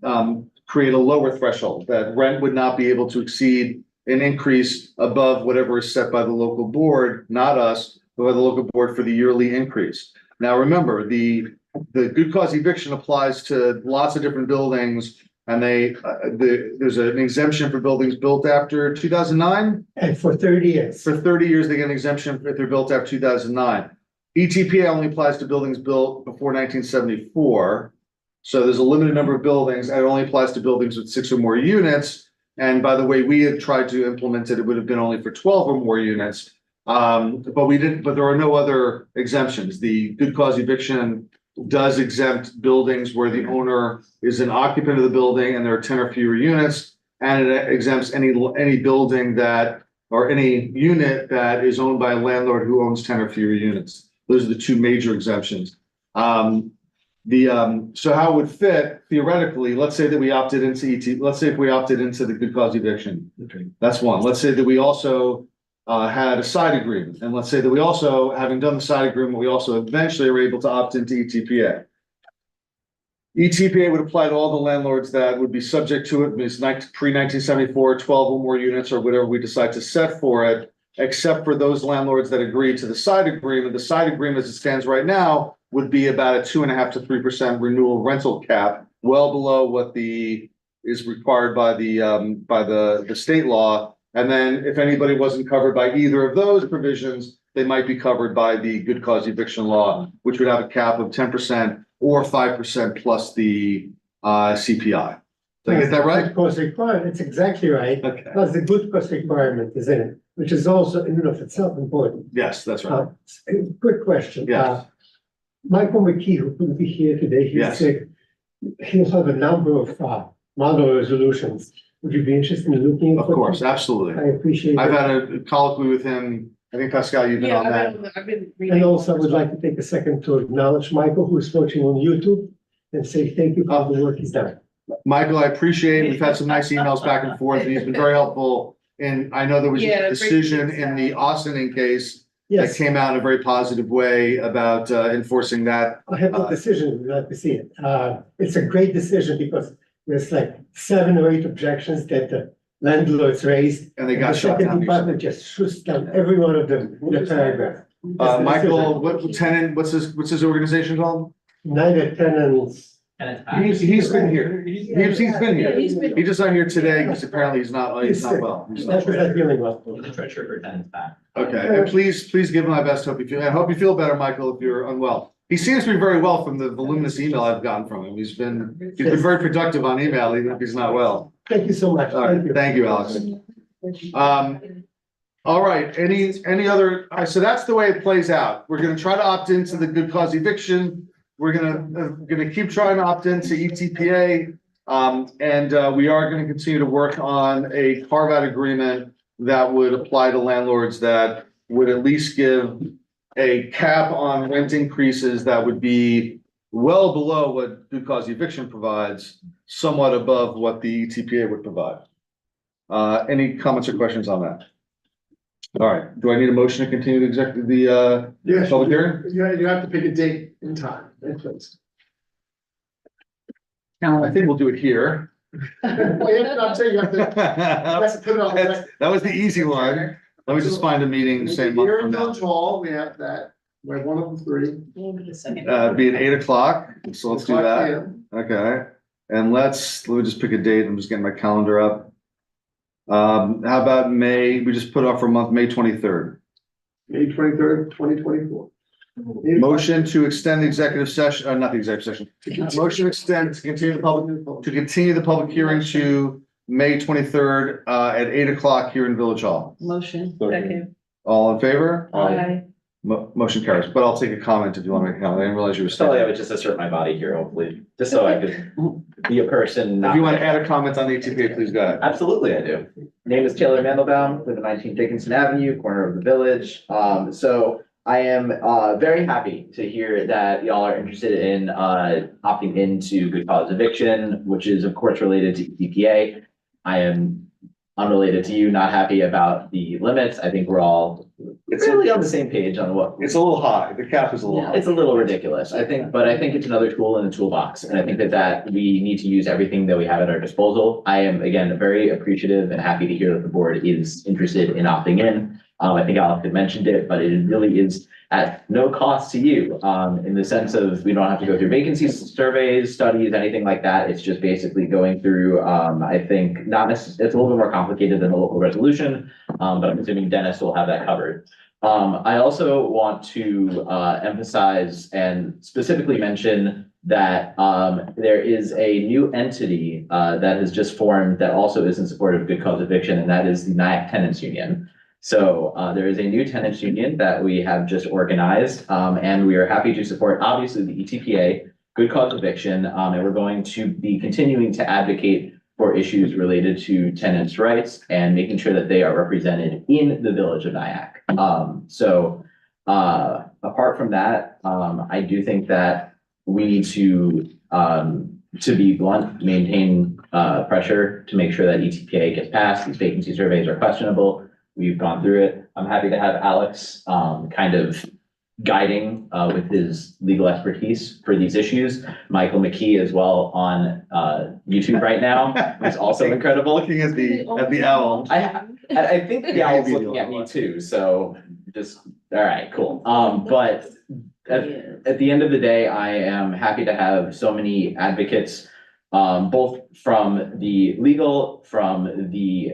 create a lower threshold that rent would not be able to exceed an increase above whatever is set by the local board, not us, but by the local board for the yearly increase. Now, remember, the good cause eviction applies to lots of different buildings. And there's an exemption for buildings built after 2009. And for 30 years. For 30 years, they get an exemption if they're built after 2009. ETPA only applies to buildings built before 1974. So there's a limited number of buildings, and it only applies to buildings with 6 or more units. And by the way, we had tried to implement it, it would have been only for 12 or more units. But we didn't, but there are no other exemptions. The good cause eviction does exempt buildings where the owner is an occupant of the building and there are 10 or fewer units. And it exempts any building that, or any unit that is owned by a landlord who owns 10 or fewer units. Those are the two major exemptions. So how it would fit theoretically, let's say that we opted into let's say if we opted into the good cause eviction. Okay. That's one. Let's say that we also had a side agreement. And let's say that we also, having done the side agreement, we also eventually were able to opt into ETPA. ETPA would apply to all the landlords that would be subject to it, means pre-1974, 12 or more units or whatever we decide to set for it, except for those landlords that agree to the side agreement. The side agreement as it stands right now would be about a 2.5% to 3% renewal rental cap, well below what is required by the state law. And then if anybody wasn't covered by either of those provisions, they might be covered by the good cause eviction law, which would have a cap of 10% or 5% plus the CPI. Did I get that right? Good cost requirement, it's exactly right. Okay. Plus the good cost requirement is in it, which is also in and of itself important. Yes, that's right. Quick question. Yes. Michael McKee, who couldn't be here today, he's Yes. sick. He'll have a number of model resolutions. Would you be interested in looking at? Of course, absolutely. I appreciate I've it. had a colloquy with him. I think Pascal, you've been Yeah, on that. I've been reading. And also I would like to take a second to acknowledge Michael, who is watching on YouTube, and say thank you for the work he's done. Michael, I appreciate it. We've had some nice emails back and forth. He's been very helpful. And I know there was Yeah, a great decision feedback. in the Austining case that Yes, came out in a very positive way about enforcing that. I have the decision, we'd like to see it. It's a great decision because there's like 7 or 8 objections that the landlords raised. And they And got the shot second down. department just shoots down every one of them in a paragraph. Michael, what tenant, what's his organization called? Neither tenants. He's been here. He's been Yeah, here. he's been- He just not here today because apparently he's not well. That was not feeling well. Okay, and please give him my best hope. I hope you feel better, Michael, if you're unwell. He seems to be very well from the voluminous email I've gotten from him. He's been very productive on email, even if he's not well. Thank you so much. All right, thank you, Alex. All right, any other, so that's the way it plays out. We're gonna try to opt into the good cause eviction. We're gonna keep trying to opt into ETPA. And we are gonna continue to work on a carve-out agreement that would apply to landlords that would at least give a cap on rent increases that would be well below what good cause eviction provides, somewhat above what the ETPA would provide. Any comments or questions on that? All right, do I need a motion to continue the Yes, public hearing? you have to pick a date and time, and place. I think we'll do it here. Well, I'm saying you have to, you have to put it on. That was the easy one. Let me just find a meeting same month Here from in now. Village Hall, we have that, we have one of the 3. Be at 8 o'clock, so let's do 5 that. p.m. Okay, and let me just pick a date. I'm just getting my calendar up. How about May, we just put off for a month, May 23rd. May 23rd, 2024. Motion to extend the executive session, not the executive session. Motion to extend to continue the public hearing to May 23rd, at 8 o'clock here in Village Hall. Motion. Second. All in favor? Aye. Motion carries, but I'll take a comment if you want to make a comment. I didn't realize you were Sorry, I staying. would just assert my body here, hopefully, just so I could be a person. If not- you want to add a comment on the ETPA, please go ahead. Absolutely, I do. Name is Taylor Mandelbaum, live at 19 Dickinson Avenue, corner of the village. So I am very happy to hear that y'all are interested in opting into good cause eviction, which is of course related to EPA. I am unrelated to you, not happy about the limits. I think we're all really on the same page on what. It's a little high. The cap is a little high. It's a little ridiculous, I think, but I think it's another tool in the toolbox, and I think that we need to use everything that we have at our disposal. I am, again, very appreciative and happy to hear that the board is interested in opting in. I think Alex had mentioned it, but it really is at no cost to you, in the sense of we don't have to go through vacancy surveys, studies, anything like that. It's just basically going through, I think, not necessarily, it's a little bit more complicated than a local resolution, but I'm assuming Dennis will have that covered. I also want to emphasize and specifically mention that there is a new entity that has just formed that also is in support of good cause eviction, and that is the Nyack Tenants Union. So there is a new tenants union that we have just organized, and we are happy to support, obviously, the ETPA, good cause eviction, and we're going to be continuing to advocate for issues related to tenants' rights and making sure that they are represented in the village of Nyack. Apart from that, I do think that we need to be blunt, maintain pressure to make sure that ETPA gets passed. These vacancy surveys are questionable. We've gone through it. I'm happy to have Alex kind of guiding with his legal expertise for these issues. Michael McKee as well on YouTube right now. It's also incredible. Looking at the owl. I think the owl's looking at me too, so just, all right, cool. But at the end of the day, I am happy to have so many advocates, both from the legal, from the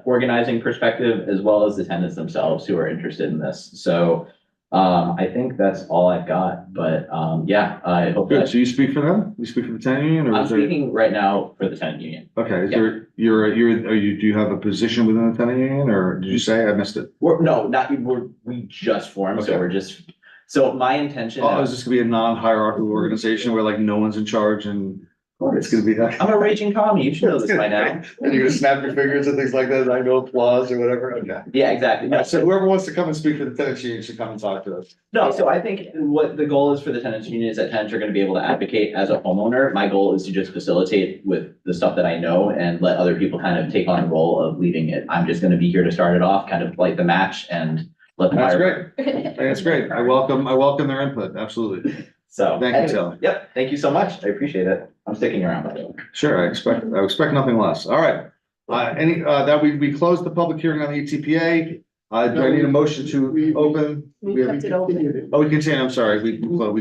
organizing perspective, as well as the tenants themselves who are interested in this. So I think that's all I've got, but, yeah, I hope Good, that, so you speak for them? You speak for the tenant union or I'm is there? speaking right now for the tenant union. Okay, is there, do you have a position within the tenant union or did you say? I missed it. We just formed, so Okay. we're just, so my intention. Oh, is this gonna be a non-hierarchical organization where like no one's in charge and it's gonna be that? I'm a raging commie, you should know this by now. And you're gonna snap your fingers and things like that, and I go applause or whatever, okay. Yeah, exactly. No, So whoever wants to come and speak for the tenants union should come and talk to us. No, so I think what the goal is for the tenants union is that tenants are gonna be able to advocate as a homeowner. My goal is to just facilitate with the stuff that I know and let other people kind of take on the role of leading it. I'm just gonna be here to start it off, kind of like the match and let the That's fire. great, that's great, I welcome their input, absolutely. So. Thank you, Taylor. Yep, thank you so much. I appreciate it. I'm sticking around, by the way. Sure, I expect nothing less, all right. That we closed the public hearing on the ETPA, do I need a motion to open? We kept it open. Oh, we continue, I'm sorry, we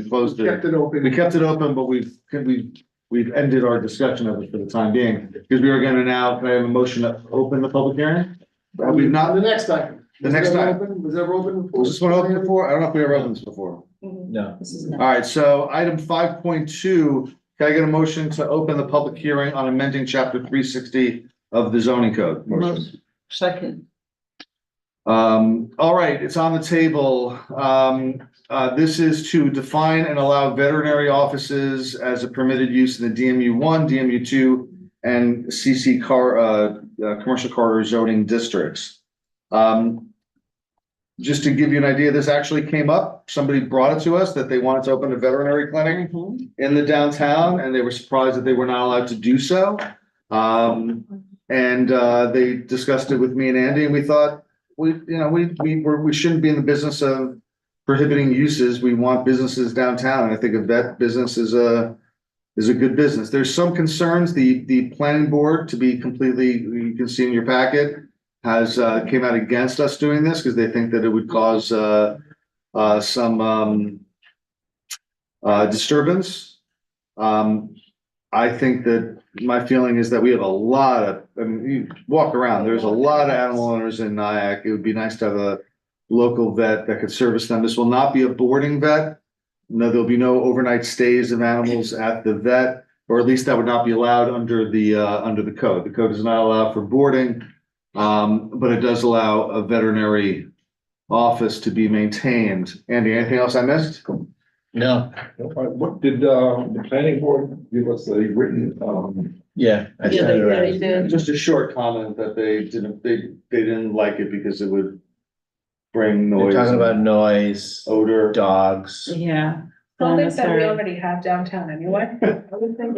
closed Kept it, it open. we kept it open, but we've ended our discussion of it for the time being, because we are gonna now, can I have a motion to open the public hearing? We've not, The next time. The next time. Was it ever open before? was this one open before? I don't know if we ever opened this before. No. This is All not. right, so item 5.2, can I get a motion to open the public hearing on amending chapter 360 of the zoning code? Motion. Second. All right, it's on the table. This is to define and allow veterinary offices as a permitted use in the DMU1, DMU2, and CC commercial corridor zoning districts. Just to give you an idea, this actually came up. Somebody brought it to us that they wanted to open a veterinary clinic in the downtown, and they were surprised that they were not allowed to do so. They discussed it with me and Andy, and we thought, we shouldn't be in the business of prohibiting uses. We want businesses downtown, and I think a vet business is a good business. There's some concerns. The planning board, to be completely, you can see in your packet, has came out against us doing this because they think that it would cause some disturbance. I think that my feeling is that we have a lot of, I mean, you walk around, there's a lot of animal owners in Nyack. It would be nice to have a local vet that could service them. This will not be a boarding vet. No, there'll be no overnight stays of animals at the vet, or at least that would not be allowed under the code. The code does not allow for boarding. But it does allow a veterinary office to be maintained. Andy, anything else I missed? No, What did, the planning board give us a written, yeah. I Yeah, sent it they around. did. Just a short comment that they didn't like it because it would bring They're noise. talking and about noise, odor. dogs. Yeah. Something that we Sorry. already have downtown anyway. I would think.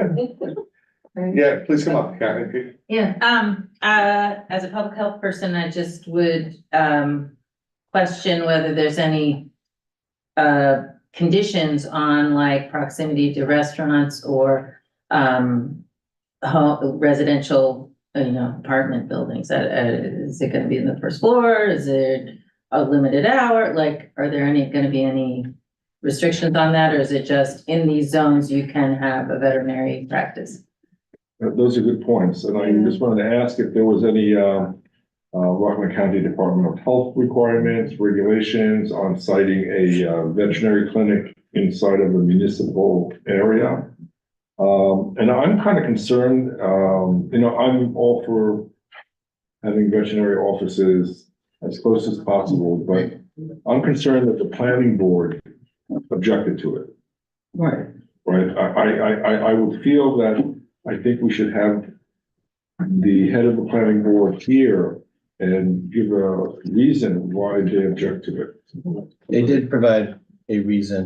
Yeah, please come up, Karen. Yeah, as a public health person, I just would, question whether there's any, conditions on like proximity to restaurants or, residential, apartment buildings. Is it gonna be in the first floor? Is it a limited hour? Like, are there gonna be any restrictions on that? Or is it just in these zones you can have a veterinary practice? those are good points. And I just wanted to ask if there was any, Rockland County Department of Health requirements, regulations on citing a veterinary clinic inside of a municipal area. And I'm kind of concerned, I'm all for having veterinary offices as close as possible, but I'm concerned that the planning board objected to it. Right. Right, I would feel that, I think we should have the head of the planning board here and give a reason why they object to it. They did provide a reason.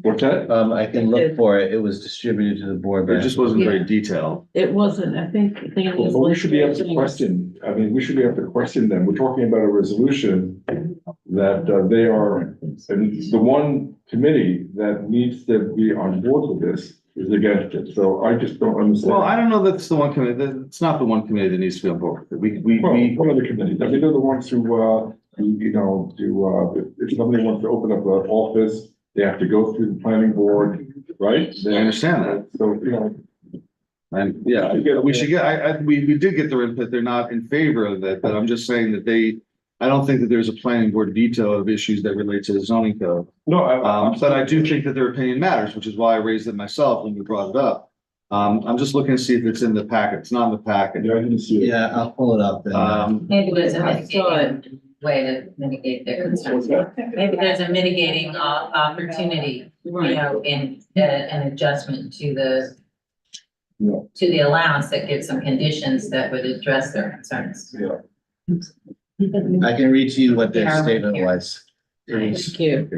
What's that? I can look for it. It was distributed to the board. It but- just wasn't very detailed. It wasn't, I think. it was Well, we like- should be able to question, we should be able to question them. We're talking about a resolution that they are, and the one committee that needs to be on board with this is against it. So I just don't understand. Well, I don't know that it's the one committee, it's not the one committee that needs to be on board. We, Well, what other committees? I mean, they're the ones who, if somebody wants to open up an office, they have to go through the planning board, right? I understand that. So, And yeah, we should get, we did get their input. They're not in favor of it, but I'm just saying that I don't think that there's a planning board veto of issues that relate to the zoning code. No, But I do think that their opinion matters, which is why I raised it myself when you brought it up. I'm just looking to see if it's in the packet. It's not in the packet. Yeah, I didn't see it. Yeah, I'll pull it up and. Maybe there's a I saw it. mitigating way to mitigate their concerns. Maybe there's a mitigating opportunity, you know, in an adjustment to the Yeah. to the allowance that gives some conditions that would address their concerns. I can read to you what their statement was. Thank you.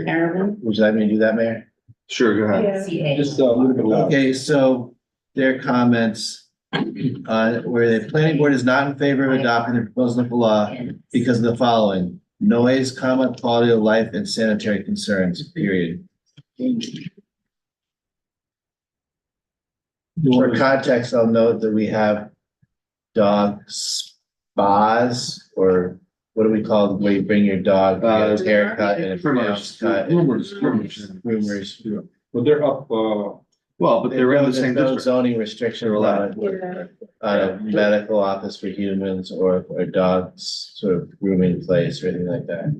Would you like me to do that, Mayor? Sure, go ahead. Yeah. CA. Just a little bit loud. Okay, so their comments, where the planning board is not in favor of adopting the proposed local law because of the following: noise, quality of life, and sanitary concerns, period. For context, I'll note that we have dog spas, or what do we call it, where you bring your dog, to get his haircut and a nails cut. Groomers. But they're up, Well, but they're in the There's same no district. zoning restriction allowed on a medical office for humans or a dog's sort of grooming place or anything like that.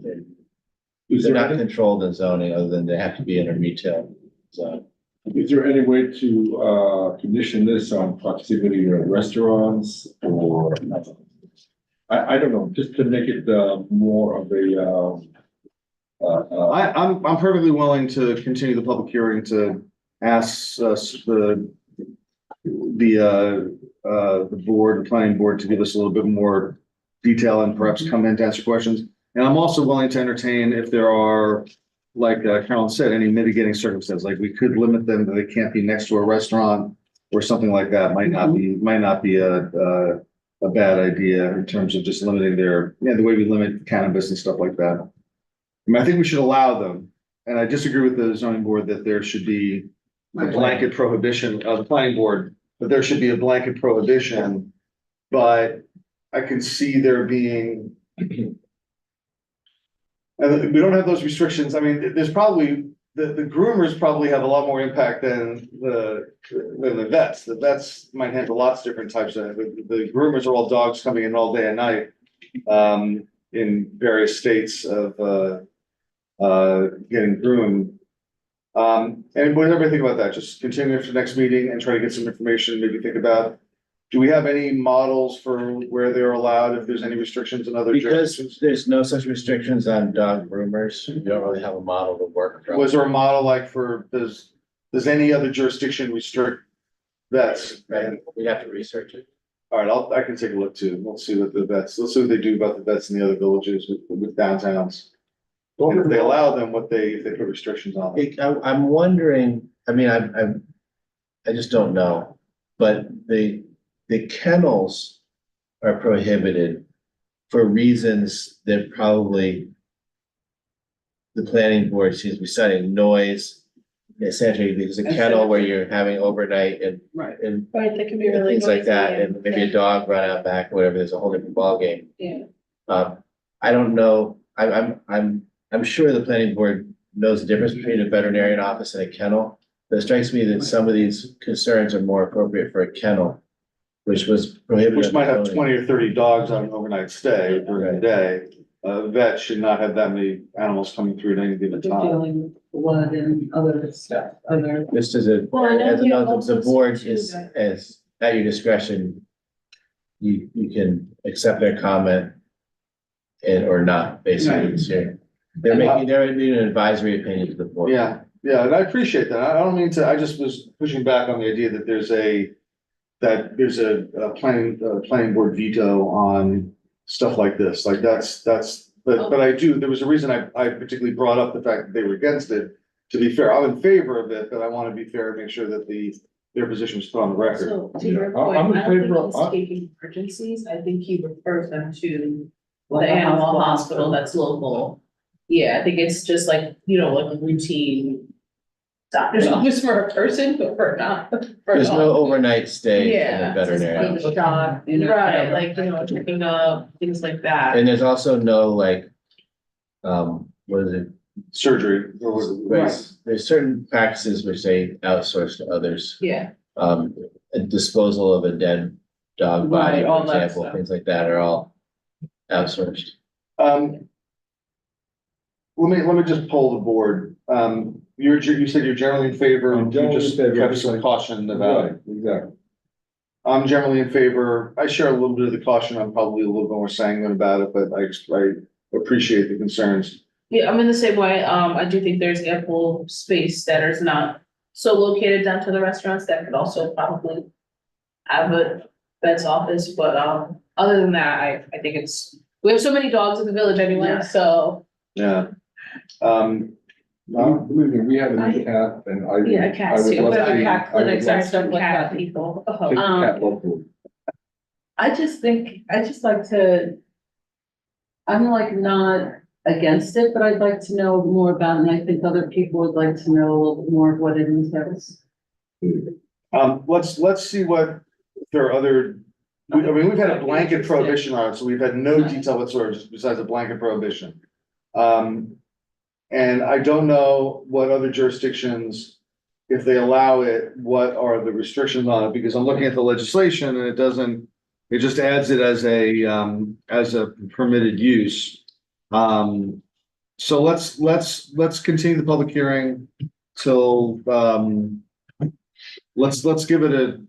is They're there not any, controlled in zoning other than they have to be in a retail zone. is there any way to, condition this on proximity to restaurants or? I don't know, just to make it, more of a, I'm perfectly willing to continue the public hearing to ask us the board, the planning board to give us a little bit more detail and perhaps come in to answer questions. And I'm also willing to entertain if there are, like Carolyn said, any mitigating circumstances, like we could limit them, that they can't be next to a restaurant or something like that. Might not be a bad idea in terms of just limiting their, the way we limit cannabis and stuff like that. I mean, I think we should allow them, and I disagree with the zoning board that there should be a blanket prohibition of the planning board, but there should be a blanket prohibition. But I can see there being. And we don't have those restrictions. I mean, there's probably, the groomers probably have a lot more impact than the vets. The vets might handle lots of different types of, the groomers are all dogs coming in all day and night. In various states of, getting groomed. And whatever I think about that, just continue for the next meeting and try to get some information, maybe think about. Do we have any models for where they're allowed, if there's any restrictions in other Because jurisdictions? there's no such restrictions on dog groomers, you don't really have a model to work from. Was there a model like does any other jurisdiction restrict vets? Right, we'd have to research it. All right, I can take a look too. Let's see what let's see what they do about the vets in the other villages with downtowns. And if they allow them, if they put restrictions on them. I'm wondering, I mean, I just don't know, but the kennels are prohibited for reasons that probably the planning board seems to be citing: noise, essentially, because a kennel where you're having overnight and Right. and Right, that can be really. things like noisy, that, yeah. and maybe a dog run out back, or whatever, there's a whole different ballgame. Yeah. I don't know, I'm sure the planning board knows the difference between a veterinarian office and a kennel. But it strikes me that some of these concerns are more appropriate for a kennel, which was prohibited. Which might have 20 or 30 dogs on an overnight stay during the day. A vet should not have that many animals coming through at any given But they're time. dealing with blood and other stuff, other. Just as a, Well, I know as a you note, also the board said too is, that- as, at your discretion, you can accept their comment and, or not, basically, so they're making an advisory opinion to the board. Yeah, and I appreciate that. I don't mean to, I just was pushing back on the idea that there's a planning board veto on stuff like this. Like but I do, there was a reason I particularly brought up the fact that they were against it. To be fair, I'm in favor of it, but I want to be fair and make sure that their position was put on the record. So to your Yeah, point, I'm in I don't favor of- think he's taking emergencies, I think he refers them to the Like a animal hospital. hospital that's local. Yeah, I think it's just like, like a routine doctor's office for a person, but for not. for There's dog. no overnight stay in Yeah, a veterinarian. just shot, right, like, checking up, things like that. And there's also no like, what is it? Surgery. There's certain practices which they outsource to others. Yeah, A disposal of a dead dog body, Right, for all that example, stuff. things like that are all outsourced. Let me just poll the board. You said you're generally in favor, I'm you generally in just favor. have some caution about it. Right, exactly. I'm generally in favor. I share a little bit of the caution. I'm probably a little bit more sanguine about it, but I appreciate the concerns. Yeah, I'm in the same way. I do think there's ample space that is not so located down to the restaurants that could also probably have a vet's office, but, other than that, I think we have so many dogs in the village anyway, Yeah. so. Yeah. Believe me, we have a new cat and I. Yeah, I cats would too. love We have to- cat I would clinics love and to stuff take like cat that, people. the cat locally. I just like to. I'm like not against it, but I'd like to know more about it, and I think other people would like to know a little bit more of what it entails. Let's see what there are other, we've had a blanket prohibition on it, so we've had no detail whatsoever, just besides a blanket prohibition. And I don't know what other jurisdictions, if they allow it, what are the restrictions on it, because I'm looking at the legislation and it just adds it as a permitted use. So let's continue the public hearing till, let's give it